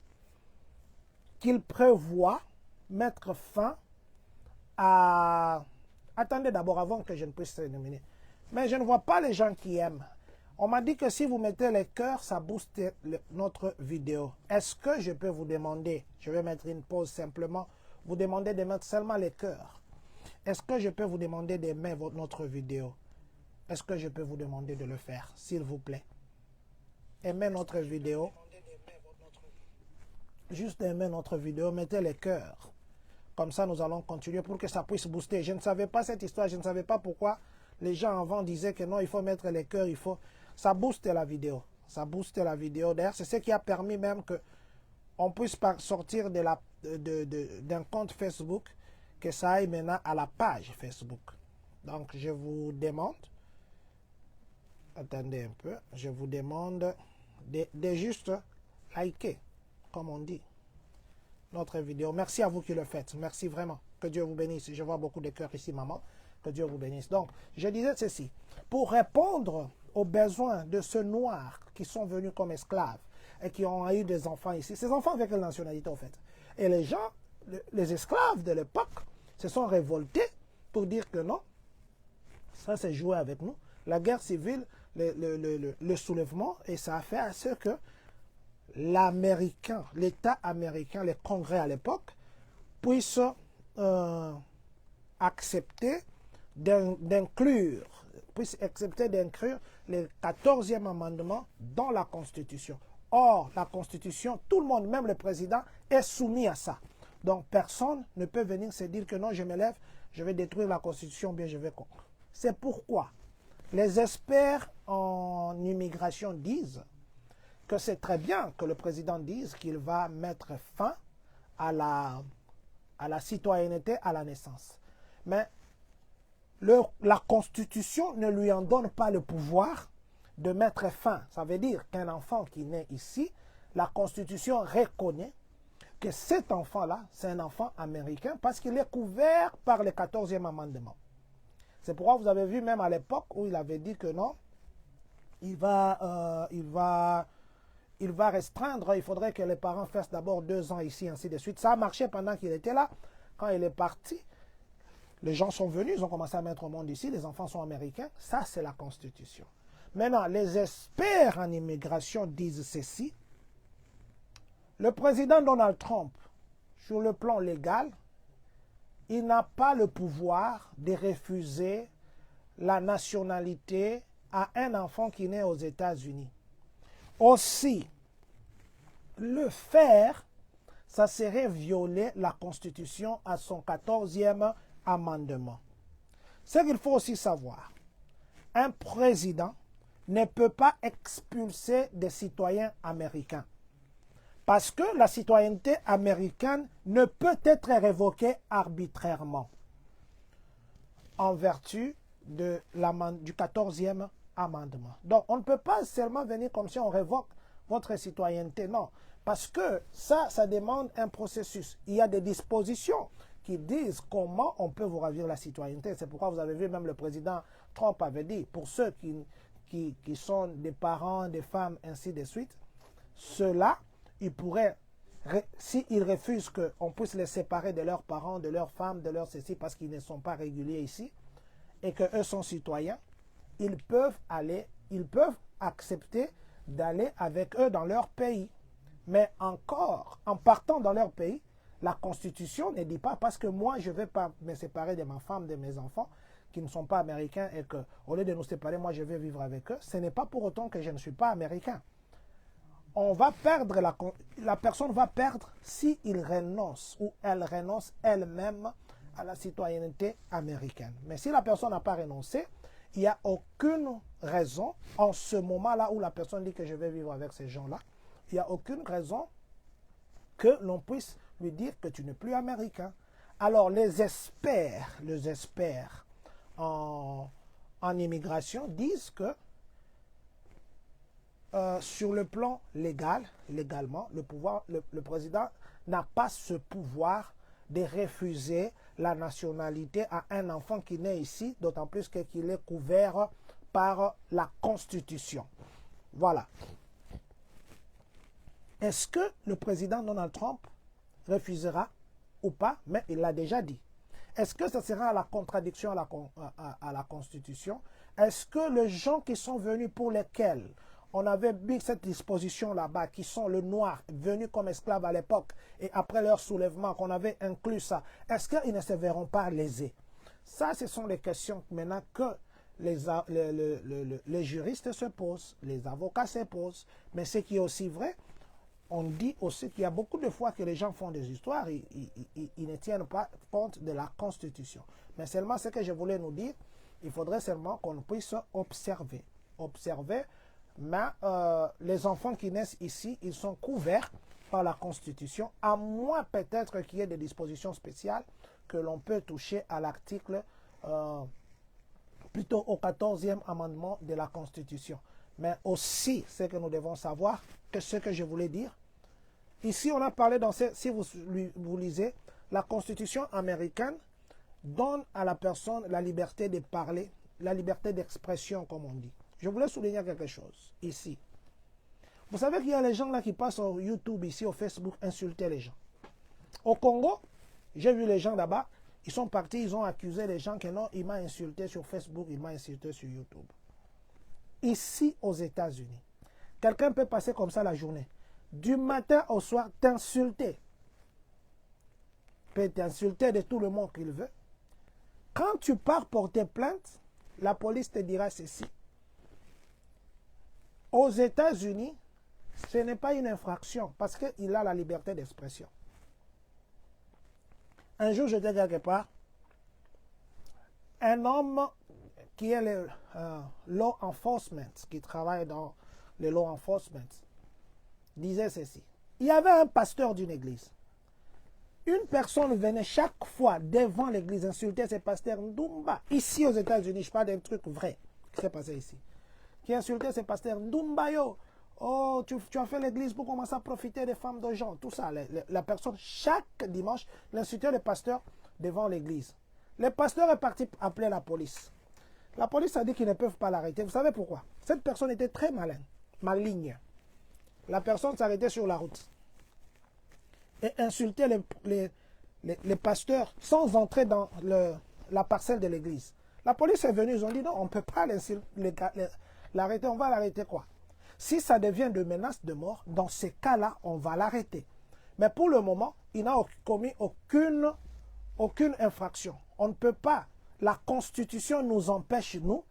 qu'il prévoit mettre fin à... Attendez d'abord, avant que je ne puisse terminer. Mais je ne vois pas les gens qui aiment. On m'a dit que si vous mettez les cœurs, ça booste notre vidéo. Est-ce que je peux vous demander, je vais mettre une pause simplement, vous demander de mettre seulement les cœurs. Est-ce que je peux vous demander d'aimer notre vidéo? Est-ce que je peux vous demander de le faire, s'il vous plaît? Aimez notre vidéo. Juste aimer notre vidéo, mettez les cœurs. Comme ça, nous allons continuer pour que ça puisse booster. Je ne savais pas cette histoire, je ne savais pas pourquoi les gens avant disaient que non, il faut mettre les cœurs, il faut... Ça booste la vidéo. Ça booste la vidéo. D'ailleurs, c'est ce qui a permis même que on puisse sortir d'un compte Facebook, que ça aille maintenant à la page Facebook. Donc, je vous demande, attendez un peu, je vous demande de juste liker, comme on dit, notre vidéo. Merci à vous qui le faites. Merci vraiment. Que Dieu vous bénisse. Je vois beaucoup de cœurs ici, maman. Que Dieu vous bénisse. Donc, je disais ceci. Pour répondre aux besoins de ceux noirs qui sont venus comme esclaves et qui ont eu des enfants ici, ces enfants avec quelle nationalité, en fait? Et les gens, les esclaves de l'époque, se sont révoltés pour dire que non, ça c'est joué avec nous. La guerre civile, le soulèvement, et ça a fait à ce que l'Américain, l'État américain, le Congrès à l'époque, puisse accepter d'inclure le 14e amendement dans la Constitution. Or, la Constitution, tout le monde, même le président, est soumis à ça. Donc, personne ne peut venir se dire que non, je me lève, je vais détruire la Constitution, bien je vais contre. C'est pourquoi les experts en immigration disent que c'est très bien que le président dise qu'il va mettre fin à la citoyenneté à la naissance. Mais la Constitution ne lui en donne pas le pouvoir de mettre fin. Ça veut dire qu'un enfant qui naît ici, la Constitution reconnaît que cet enfant-là, c'est un enfant américain parce qu'il est couvert par le 14e amendement. C'est pourquoi vous avez vu même à l'époque où il avait dit que non, il va il va restreindre, il faudrait que les parents fassent d'abord 2 ans ici, ainsi de suite. Ça a marché pendant qu'il était là. Quand il est parti, les gens sont venus, ils ont commencé à mettre au monde ici, les enfants sont américains. Ça, c'est la Constitution. Maintenant, les experts en immigration disent ceci. Le président Donald Trump, sur le plan légal, il n'a pas le pouvoir de refuser la nationalité à un enfant qui naît aux États-Unis. Aussi, le faire, ça serait violer la Constitution à son 14e amendement. Ce qu'il faut aussi savoir, un président ne peut pas expulser des citoyens américains. Parce que la citoyenneté américaine ne peut être révoquée arbitrairement en vertu du 14e amendement. Donc, on ne peut pas seulement venir comme si on révoque votre citoyenneté. Non, parce que ça demande un processus. Il y a des dispositions qui disent comment on peut vous ravir la citoyenneté. C'est pourquoi vous avez vu, même le président Trump avait dit, pour ceux qui sont des parents, des femmes, ainsi de suite, ceux-là, ils pourraient, s'ils refusent qu'on puisse les séparer de leurs parents, de leurs femmes, de leurs ceci, parce qu'ils ne sont pas réguliers ici, et qu'eux sont citoyens, ils peuvent accepter d'aller avec eux dans leur pays. Mais encore, en partant dans leur pays, la Constitution ne dit pas, parce que moi, je ne vais pas me séparer de ma femme, de mes enfants, qui ne sont pas américains, et qu'au lieu de nous séparer, moi, je vais vivre avec eux. Ce n'est pas pour autant que je ne suis pas américain. On va perdre, la personne va perdre si il renonce ou elle renonce elle-même à la citoyenneté américaine. Mais si la personne n'a pas renoncé, il n'y a aucune raison, en ce moment-là où la personne dit que je vais vivre avec ces gens-là, il n'y a aucune raison que l'on puisse lui dire que tu n'es plus américain. Alors les experts en immigration disent que sur le plan légalement, le président n'a pas ce pouvoir de refuser la nationalité à un enfant qui naît ici, d'autant plus qu'il est couvert par la Constitution. Voilà. Est-ce que le président Donald Trump refusera ou pas? Mais il l'a déjà dit. Est-ce que ça sera la contradiction à la Constitution? Est-ce que les gens qui sont venus pour lesquels on avait mis cette disposition là-bas, qui sont les Noirs, venus comme esclaves à l'époque, et après leur soulèvement, qu'on avait inclus ça, est-ce qu'ils ne se verront pas lésés? Ça, ce sont les questions maintenant que les juristes se posent, les avocats se posent. Mais ce qui est aussi vrai, on dit aussi qu'il y a beaucoup de fois que les gens font des histoires, ils ne tiennent pas compte de la Constitution. Mais seulement ce que je voulais nous dire, il faudrait seulement qu'on puisse observer. Mais les enfants qui naissent ici, ils sont couverts par la Constitution, à moins peut-être qu'il y ait des dispositions spéciales que l'on peut toucher à l'article, plutôt au 14e amendement de la Constitution. Mais aussi, ce que nous devons savoir, que ce que je voulais dire, ici on a parlé, si vous lisez, la Constitution américaine donne à la personne la liberté de parler, la liberté d'expression, comme on dit. Je voulais souligner quelque chose, ici. Vous savez qu'il y a les gens là qui passent au YouTube, ici, au Facebook, insulter les gens. Au Congo, j'ai vu les gens là-bas, ils sont partis, ils ont accusé les gens que non, il m'a insulté sur Facebook, il m'a insulté sur YouTube. Ici, aux États-Unis, quelqu'un peut passer comme ça la journée. Du matin au soir, t'insulter. Peut t'insulter de tout le monde qu'il veut. Quand tu pars porter plainte, la police te dira ceci. Aux États-Unis, ce n'est pas une infraction parce qu'il a la liberté d'expression. Un jour, j'étais quelque part, un homme qui est le law enforcement, qui travaille dans le law enforcement, disait ceci. Il y avait un pasteur d'une église. Une personne venait chaque fois devant l'église insulter ce pasteur Ndumba. Ici aux États-Unis, je parle d'un truc vrai qui s'est passé ici. Qui insultait ce pasteur Ndumba yo. Oh, tu as fait l'église pour commencer à profiter des femmes de gens. Tout ça. La personne, chaque dimanche, l'insultait le pasteur devant l'église. Le pasteur est parti appeler la police. La police a dit qu'ils ne peuvent pas l'arrêter. Vous savez pourquoi? Cette personne était très maligne. La personne s'arrêtait sur la route et insultait les pasteurs sans entrer dans la parcelle de l'église. La police est venue, ils ont dit non, on ne peut pas l'arrêter, on va l'arrêter quoi? Si ça devient de menace de mort, dans ces cas-là, on va l'arrêter. Mais pour le moment, il n'a commis aucune infraction. On ne peut pas, la Constitution nous empêche, nous,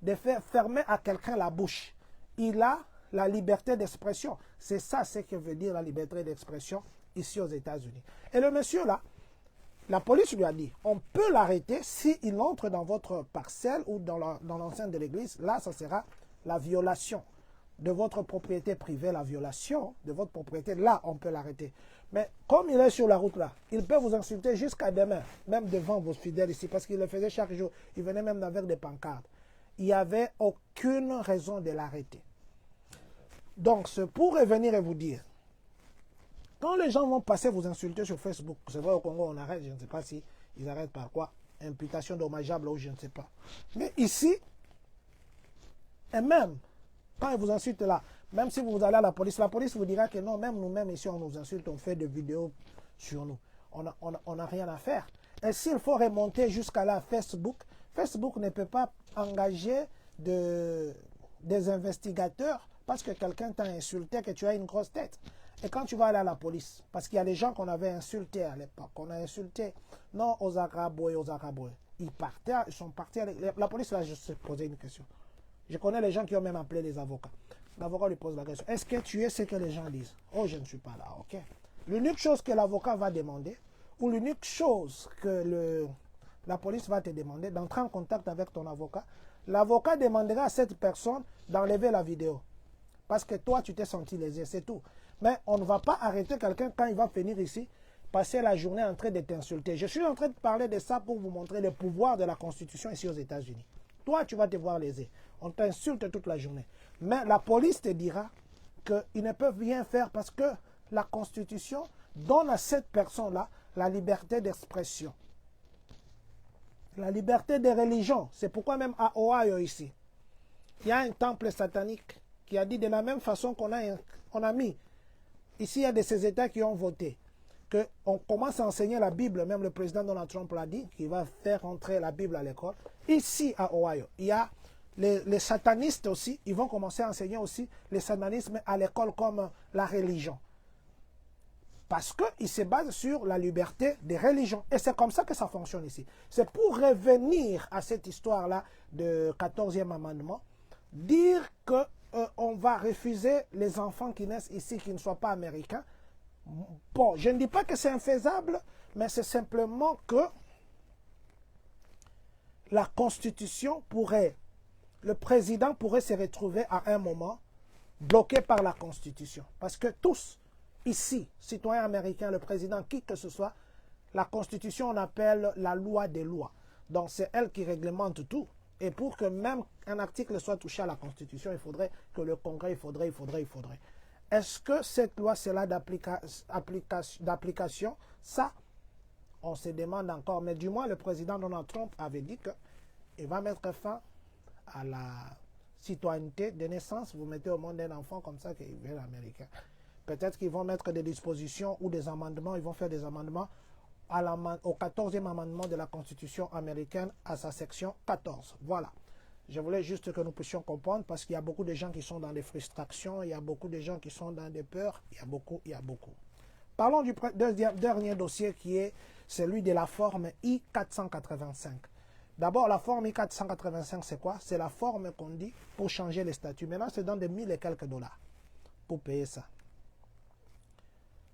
de faire fermer à quelqu'un la bouche. Il a la liberté d'expression. C'est ça ce que veut dire la liberté d'expression ici aux États-Unis. Et le monsieur là, la police lui a dit, on peut l'arrêter s'il entre dans votre parcelle ou dans l'enceinte de l'église. Là, ça sera la violation de votre propriété privée, la violation de votre propriété. Là, on peut l'arrêter. Mais comme il est sur la route là, il peut vous insulter jusqu'à demain, même devant vos fidèles ici, parce qu'il le faisait chaque jour. Il venait même avec des pancartes. Il n'y avait aucune raison de l'arrêter. Donc, c'est pour revenir et vous dire, quand les gens vont passer vous insulter sur Facebook, c'est vrai au Congo on arrête, je ne sais pas si ils arrêtent par quoi, imputation dommageable ou je ne sais pas. Mais ici, et même quand ils vous insultent là, même si vous allez à la police vous dira que non, même nous-mêmes ici on nous insulte, on fait des vidéos sur nous. On n'a rien à faire. Et s'il faut remonter jusqu'à là, Facebook ne peut pas engager des investigateurs parce que quelqu'un t'a insulté, que tu as une grosse tête. Et quand tu vas aller à la police, parce qu'il y a des gens qu'on avait insultés à l'époque, on a insulté, non, aux Araboué. Ils sont partis, la police là, je se posait une question. Je connais les gens qui ont même appelé les avocats. L'avocat lui pose la question, est-ce que tu es ce que les gens disent? Oh, je ne suis pas là, ok. L'unique chose que l'avocat va demander, ou l'unique chose que la police va te demander, d'entrer en contact avec ton avocat, l'avocat demandera à cette personne d'enlever la vidéo. Parce que toi, tu t'es senti lésé, c'est tout. Mais on ne va pas arrêter quelqu'un quand il va venir ici, passer la journée en train de t'insulter. Je suis en train de parler de ça pour vous montrer le pouvoir de la Constitution ici aux États-Unis. Toi, tu vas te voir lésé. On t'insulte toute la journée. Mais la police te dira qu'ils ne peuvent rien faire parce que la Constitution donne à cette personne-là la liberté d'expression. La liberté de religion. C'est pourquoi même à Ohio ici, il y a un temple satanique qui a dit de la même façon qu'on a mis. Ici, il y a de ces États qui ont voté qu'on commence à enseigner la Bible. Même le président Donald Trump l'a dit, qu'il va faire entrer la Bible à l'école. Ici, à Ohio, il y a les satanistes aussi. Ils vont commencer à enseigner aussi le satanisme à l'école comme la religion. Parce qu'ils se basent sur la liberté des religions. Et c'est comme ça que ça fonctionne ici. C'est pour revenir à cette histoire-là de 14e amendement, dire que on va refuser les enfants qui naissent ici, qui ne soient pas américains. Bon, je ne dis pas que c'est infaisable, mais c'est simplement que la Constitution pourrait, le président pourrait se retrouver à un moment bloqué par la Constitution. Parce que tous, ici, citoyens américains, le président, qui que ce soit, la Constitution, on appelle la loi des lois. Donc c'est elle qui réglemente tout. Et pour que même un article soit touché à la Constitution, il faudrait que le Congrès, il faudrait. Est-ce que cette loi, c'est là d'application? Ça, on se demande encore. Mais du moins, le président Donald Trump avait dit qu'il va mettre fin à la citoyenneté de naissance. Vous mettez au monde un enfant comme ça qu'il est américain. Peut-être qu'ils vont mettre des dispositions ou des amendements. Ils vont faire des amendements au 14e amendement de la Constitution américaine à sa section 14. Voilà. Je voulais juste que nous puissions comprendre parce qu'il y a beaucoup de gens qui sont dans des frustrations, il y a beaucoup de gens qui sont dans des peurs, il y a beaucoup. Parlons du dernier dossier qui est celui de la forme I-485. D'abord, la forme I-485, c'est quoi? C'est la forme qu'on dit pour changer les statuts. Maintenant, c'est dans des 1000 et quelques dollars pour payer ça.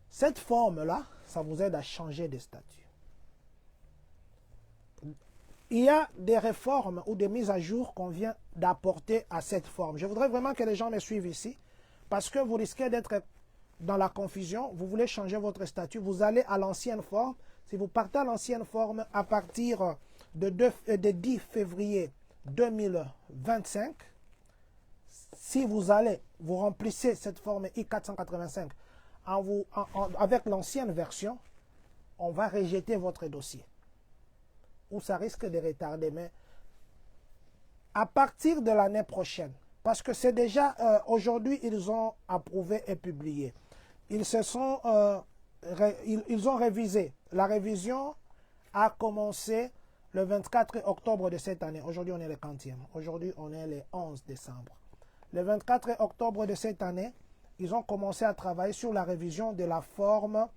Cette forme-là, ça vous aide à changer de statut. Il y a des réformes ou des mises à jour qu'on vient d'apporter à cette forme. Je voudrais vraiment que les gens me suivent ici, parce que vous risquez d'être dans la confusion. Vous voulez changer votre statut, vous allez à l'ancienne forme. Si vous partez à l'ancienne forme à partir de 10 février 2025, si vous remplissez cette forme I-485 avec l'ancienne version, on va rejeter votre dossier. Ou ça risque de retarder. Mais à partir de l'année prochaine, parce que c'est déjà, aujourd'hui, ils ont approuvé et publié. Ils ont révisé. La révision a commencé le 24 octobre de cette année. Aujourd'hui, on est le 40e. Aujourd'hui, on est le 11 décembre. Le 24 octobre de cette année, ils ont commencé à travailler sur la révision de la forme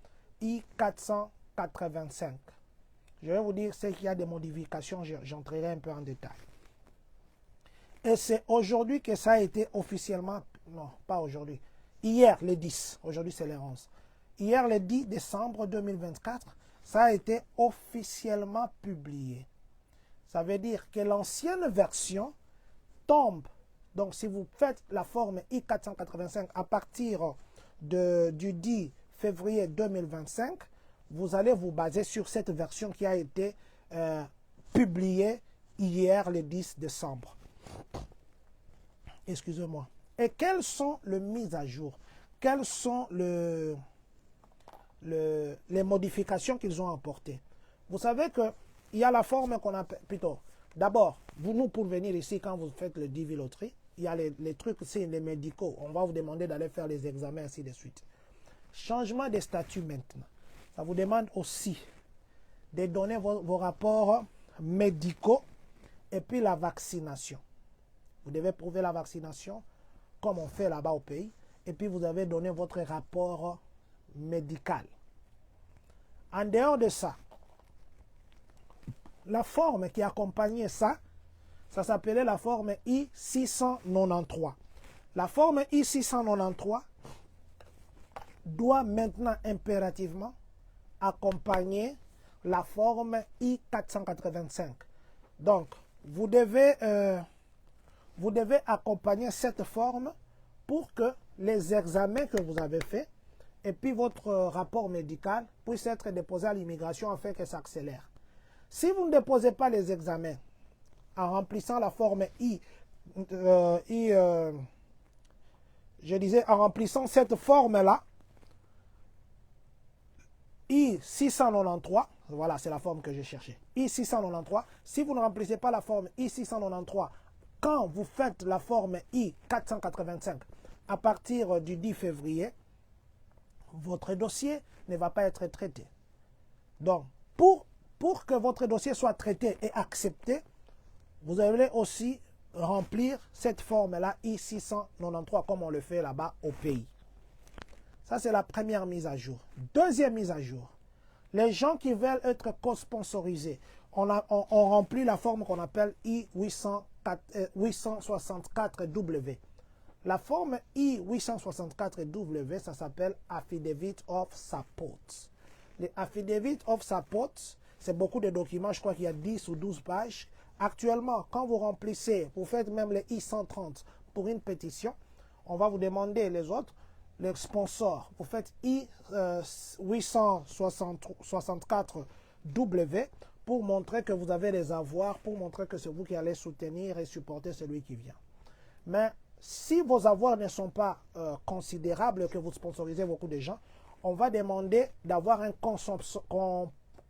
I-485. Je vais vous dire ce qu'il y a des modifications, j'entrerai un peu en détail. Et c'est aujourd'hui que ça a été officiellement, non, pas aujourd'hui, hier le 10, aujourd'hui c'est le 11. Hier le 10 décembre 2024, ça a été officiellement publié. Ça veut dire que l'ancienne version tombe. Donc si vous faites la forme I-485 à partir du 10 février 2025, vous allez vous baser sur cette version qui a été publiée hier le 10 décembre. Excusez-moi. Et quelles sont les mises à jour? Quelles sont les modifications qu'ils ont apportées? Vous savez qu'il y a la forme qu'on appelle, plutôt, d'abord, nous pour venir ici, quand vous faites le DV Loterie, il y a les trucs, c'est les médicaux. On va vous demander d'aller faire les examens, ainsi de suite. Changement de statut maintenant. Ça vous demande aussi de donner vos rapports médicaux et puis la vaccination. Vous devez prouver la vaccination comme on fait là-bas au pays. Et puis vous avez donné votre rapport médical. En dehors de ça, la forme qui accompagnait ça, ça s'appelait la forme I-693. La forme I-693 doit maintenant impérativement accompagner la forme I-485. Donc, vous devez accompagner cette forme pour que les examens que vous avez faits et puis votre rapport médical puissent être déposés à l'immigration afin que ça accélère. Si vous ne déposez pas les examens en remplissant la forme en remplissant cette forme-là, I-693, voilà, c'est la forme que je cherchais. I-693, si vous ne remplissez pas la forme I-693, quand vous faites la forme I-485 à partir du 10 février, votre dossier ne va pas être traité. Donc, pour que votre dossier soit traité et accepté, vous allez aussi remplir cette forme-là I-693 comme on le fait là-bas au pays. Ça, c'est la première mise à jour. Deuxième mise à jour. Les gens qui veulent être co-sponsorisés, on remplit la forme qu'on appelle I-864W. La forme I-864W, ça s'appelle Affidavit of Support. Les Affidavit of Support, c'est beaucoup de documents, je crois qu'il y a 10 ou 12 pages. Actuellement, quand vous remplissez, vous faites même les I-130 pour une pétition, on va vous demander les autres. Les sponsors, vous faites I-864W pour montrer que vous avez les avoirs, pour montrer que c'est vous qui allez soutenir et supporter celui qui vient. Mais si vos avoirs ne sont pas considérables, que vous sponsorisez beaucoup de gens, on va demander d'avoir un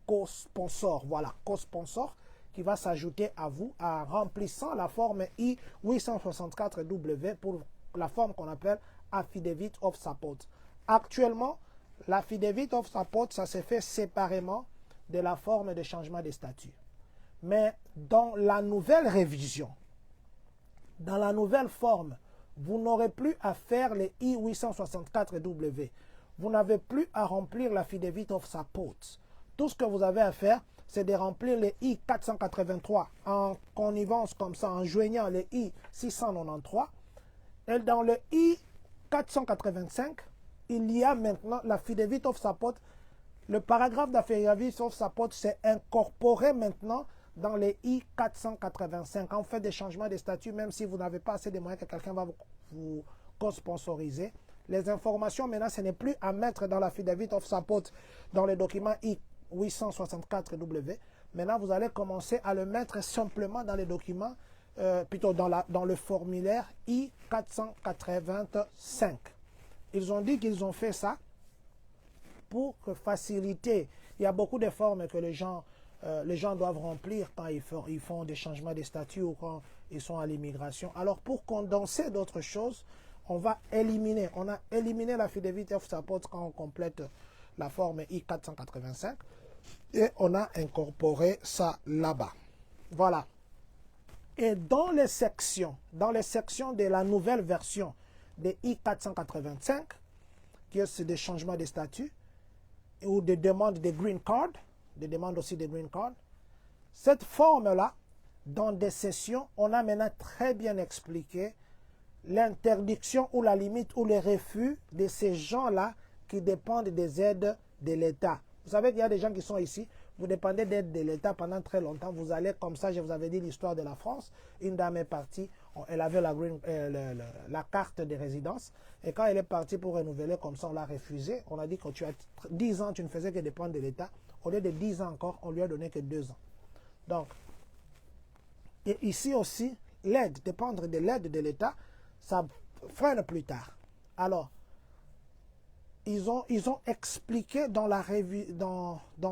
co-sponsor, voilà, co-sponsor qui va s'ajouter à vous en remplissant la forme I-864W pour la forme qu'on appelle Affidavit of Support. Actuellement, l'Affidavit of Support, ça se fait séparément de la forme de changement de statut. Mais dans la nouvelle révision, dans la nouvelle forme, vous n'aurez plus à faire les I-864W. Vous n'avez plus à remplir l'Affidavit of Support. Tout ce que vous avez à faire, c'est de remplir les I-483 en connivence comme ça, en joignant les I-693. Et dans le I-485, il y a maintenant l'Affidavit of Support. Le paragraphe d'Affidavit of Support s'est incorporé maintenant dans les I-485. On fait des changements de statut, même si vous n'avez pas assez de moyens que quelqu'un va vous co-sponsoriser. Les informations, maintenant, ce n'est plus à mettre dans l'Affidavit of Support, dans le document I-864W. Maintenant, vous allez commencer à le mettre simplement dans les documents, plutôt dans le formulaire I-485. Ils ont dit qu'ils ont fait ça pour faciliter. Il y a beaucoup de formes que les gens les gens doivent remplir quand ils font des changements de statut ou quand ils sont à l'immigration. Alors, pour condenser d'autres choses, on va éliminer. On a éliminé l'affidavit of support quand on complète la forme I-485 et on a incorporé ça là-bas. Voilà. Et dans les sections de la nouvelle version de I-485, qui est des changements de statut ou des demandes de green card, des demandes aussi de green card, cette forme-là, dans des sessions, on a maintenant très bien expliqué l'interdiction ou la limite ou le refus de ces gens-là qui dépendent des aides de l'État. Vous savez qu'il y a des gens qui sont ici, vous dépendez d'aide de l'État pendant très longtemps, vous allez comme ça, je vous avais dit l'histoire de la France, une dame est partie, elle avait la carte de résidence, et quand elle est partie pour renouveler comme ça, on l'a refusé, on a dit que tu as 10 ans, tu ne faisais que dépendre de l'État, au lieu de 10 ans encore, on lui a donné que 2 ans. Donc, et ici aussi, l'aide, dépendre de l'aide de l'État, ça freine plus tard. Alors, ils ont expliqué dans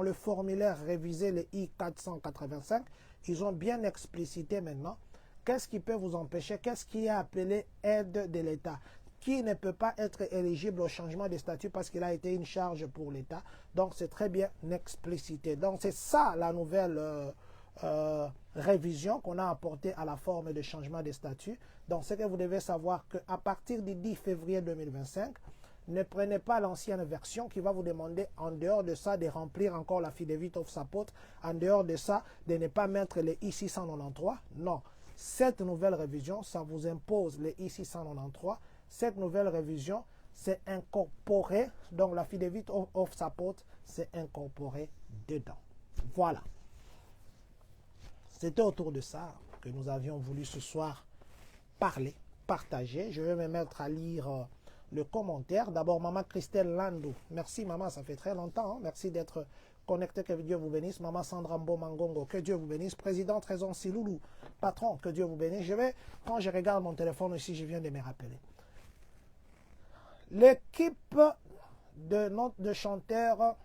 le formulaire révisé, le I-485, ils ont bien explicité maintenant qu'est-ce qui peut vous empêcher, qu'est-ce qui est appelé aide de l'État, qui ne peut pas être éligible au changement de statut parce qu'il a été une charge pour l'État. Donc, c'est très bien explicité. Donc, c'est ça la nouvelle révision qu'on a apportée à la forme de changement de statut. Donc, ce que vous devez savoir qu'à partir du 10 février 2025, ne prenez pas l'ancienne version qui va vous demander, en dehors de ça, de remplir encore l'affidavit of support, en dehors de ça, de ne pas mettre les I-693. Non. Cette nouvelle révision, ça vous impose les I-693. Cette nouvelle révision, c'est incorporé, donc l'affidavit of support, c'est incorporé dedans. Voilà. C'était autour de ça que nous avions voulu ce soir parler, partager. Je vais me mettre à lire le commentaire. D'abord, maman Christelle Landou. Merci, maman, ça fait très longtemps. Hein? Merci d'être connecté. Que Dieu vous bénisse. Maman Sandra Mbo Mangongo, que Dieu vous bénisse. Président Trésor Siloulou, patron, que Dieu vous bénisse. Quand je regarde mon téléphone ici, je viens de me rappeler. L'équipe de chanteur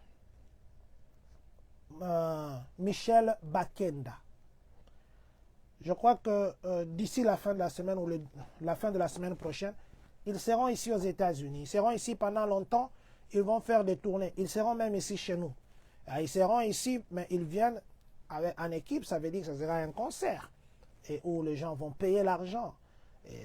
Michel Bakenda. Je crois que d'ici la fin de la semaine ou la fin de la semaine prochaine, ils seront ici aux États-Unis. Ils seront ici pendant longtemps. Ils vont faire des tournées. Ils seront même ici chez nous. Ils seront ici, mais ils viennent en équipe. Ça veut dire que ce sera un concert et où les gens vont payer l'argent.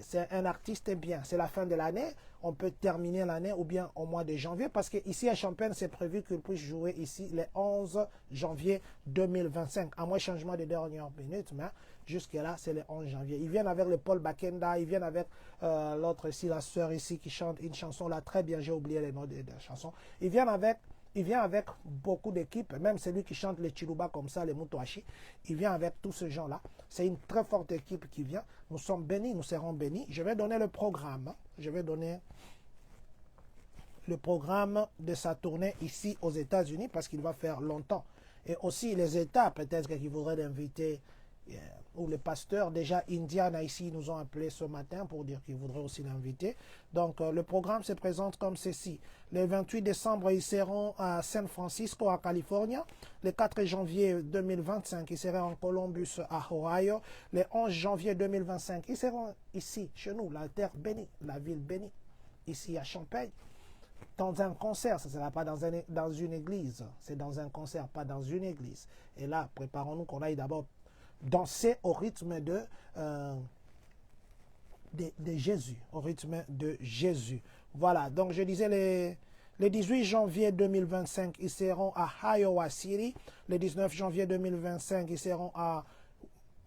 C'est un artiste bien. C'est la fin de l'année. On peut terminer l'année ou bien au mois de janvier parce qu'ici à Champagne, c'est prévu qu'il puisse jouer ici le 11 janvier 2025. À moins changement de dernière minute, mais jusque-là, c'est le 11 janvier. Ils viennent avec le Paul Bakenda, ils viennent avec l'autre ici, la sœur ici qui chante une chanson là, très bien, j'ai oublié les noms de la chanson. Il vient avec beaucoup d'équipes, même celui qui chante les Chiluba comme ça, les Mutuashi, il vient avec tous ces gens-là. C'est une très forte équipe qui vient. Nous sommes bénis, nous serons bénis. Je vais donner le programme. Je vais donner le programme de sa tournée ici aux États-Unis parce qu'il va faire longtemps. Et aussi les États, peut-être qu'ils voudraient l'inviter, ou les pasteurs, déjà Indiana ici, nous ont appelé ce matin pour dire qu'ils voudraient aussi l'inviter. Donc le programme se présente comme ceci. Le 28 décembre, ils seront à San Francisco, à Californie. Le 4 janvier 2025, ils seront en Columbus, à Ohio. Le 11 janvier 2025, ils seront ici, chez nous, la terre bénie, la ville bénie, ici à Champagne. Dans un concert, ce ne sera pas dans une église, c'est dans un concert, pas dans une église. Et là, préparons-nous qu'on aille d'abord danser au rythme de Jésus, au rythme de Jésus. Voilà, donc je disais le 18 janvier 2025, ils seront à Iowa City. Le 19 janvier 2025, ils seront à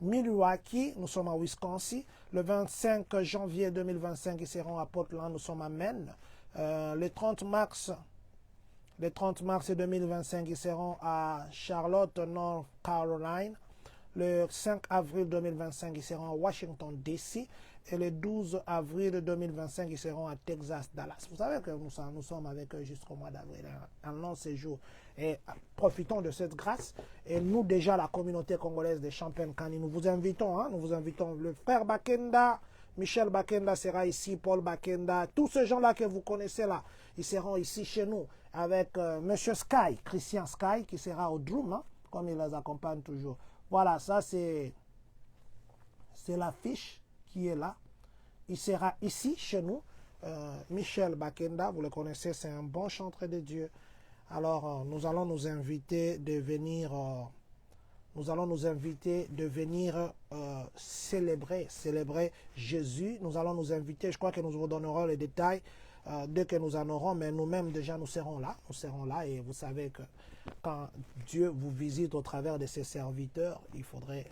Milwaukee, nous sommes à Wisconsin. Le 25 janvier 2025, ils seront à Portland, nous sommes à Maine. Le 30 mars 2025, ils seront à Charlotte, North Carolina. Le 5 avril 2025, ils seront à Washington, D.C. Et le 12 avril 2025, ils seront à Texas, Dallas. Vous savez que nous sommes avec eux jusqu'au mois d'avril, un long séjour. Et profitons de cette grâce. Et nous, déjà, la communauté congolaise de Champagne-Kani, nous vous invitons. Le frère Bakenda, Michel Bakenda sera ici, Paul Bakenda, tous ces gens-là que vous connaissez là, ils seront ici chez nous avec Monsieur Sky, Christian Sky, qui sera au drum, comme il les accompagne toujours. Voilà, ça c'est l'affiche qui est là. Il sera ici chez nous. Michel Bakenda, vous le connaissez, c'est un bon chanteur de Dieu. Alors, nous allons nous inviter de venir, célébrer Jésus. Nous allons nous inviter, je crois que nous vous donnerons les détails dès que nous en aurons, mais nous-mêmes déjà nous serons là. Nous serons là et vous savez que quand Dieu vous visite au travers de ses serviteurs, il faudrait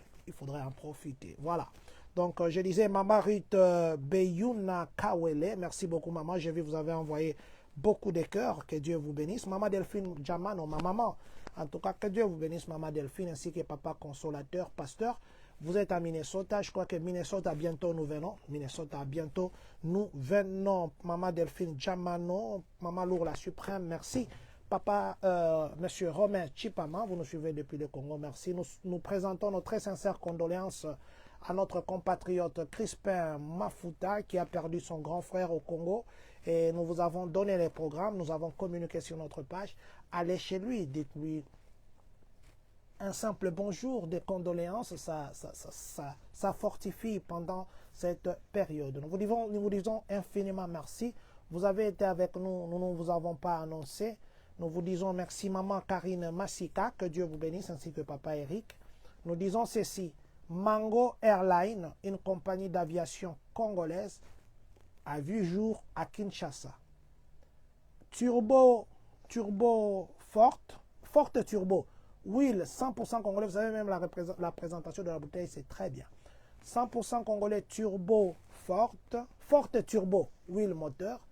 en profiter. Voilà. Donc, je disais, Maman Ruth Beyuna Kawele, merci beaucoup, maman. J'ai vu, vous avez envoyé beaucoup de cœurs. Que Dieu vous bénisse. Maman Delphine Djamano, ma maman. En tout cas, que Dieu vous bénisse, Maman Delphine, ainsi que Papa Consolateur, Pasteur. Vous êtes à Minnesota. Je crois que Minnesota, bientôt nous venons. Minnesota, bientôt nous venons. Maman Delphine Djamano, Maman Lourd la Suprême, merci. Papa, Monsieur Romain Chipama, vous nous suivez depuis le Congo, merci. Nous présentons nos très sincères condoléances à notre compatriote Crispin Mafuta qui a perdu son grand frère au Congo. Et nous vous avons donné les programmes, nous avons communiqué sur notre page. Allez chez lui, dites-lui un simple bonjour, des condoléances, ça fortifie pendant cette période. Nous vous disons infiniment merci. Vous avez été avec nous, nous ne vous avons pas annoncé. Nous vous disons merci Maman Karine Massika, que Dieu vous bénisse, ainsi que Papa Eric. Nous disons ceci, Mango Airlines, une compagnie d'aviation congolaise, a vu jour à Kinshasa. Turbo Forte Turbo, Will 100% congolais, vous savez même la présentation de la bouteille, c'est très bien. 100% congolais Turbo Forte Turbo, Will moteur,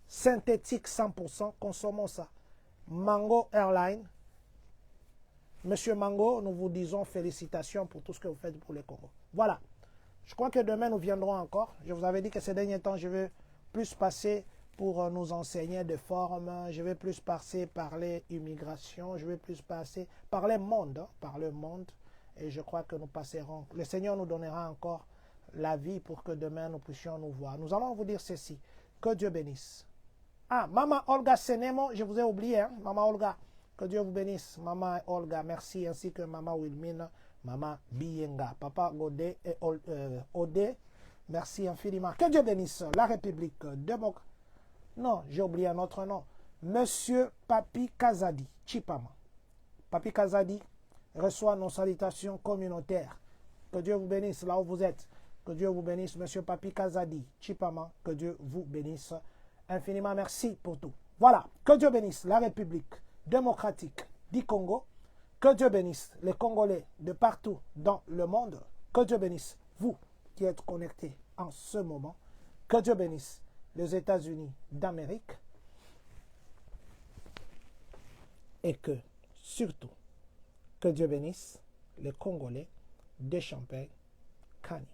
synthétique 100%, consommons ça. Mango Airlines, Monsieur Mango, nous vous disons félicitations pour tout ce que vous faites pour le Congo. Voilà. Je crois que demain, nous viendrons encore. Je vous avais dit que ces derniers temps, je vais plus passer pour nous enseigner des formes. Je vais plus passer par les immigrations. Je vais plus passer par le monde. Et je crois que nous passerons. Le Seigneur nous donnera encore la vie pour que demain, nous puissions nous voir. Nous allons vous dire ceci. Que Dieu bénisse. Ah, Maman Olga Senemo, je vous ai oublié, hein? Maman Olga, que Dieu vous bénisse. Maman Olga, merci, ainsi que Maman Wilmine, Maman Biyenga, Papa Godé et Odé, merci infiniment. Que Dieu bénisse la République démocratique. Non, j'ai oublié un autre nom. Monsieur Papi Kazadi, Chipama. Papi Kazadi reçoit nos salutations communautaires. Que Dieu vous bénisse là où vous êtes. Que Dieu vous bénisse, Monsieur Papi Kazadi, Chipama. Que Dieu vous bénisse. Infiniment merci pour tout. Voilà, que Dieu bénisse la République démocratique du Congo. Que Dieu bénisse les Congolais de partout dans le monde. Que Dieu bénisse vous qui êtes connectés en ce moment. Que Dieu bénisse les États-Unis d'Amérique. Et que, surtout, que Dieu bénisse les Congolais de Champagne-Kani.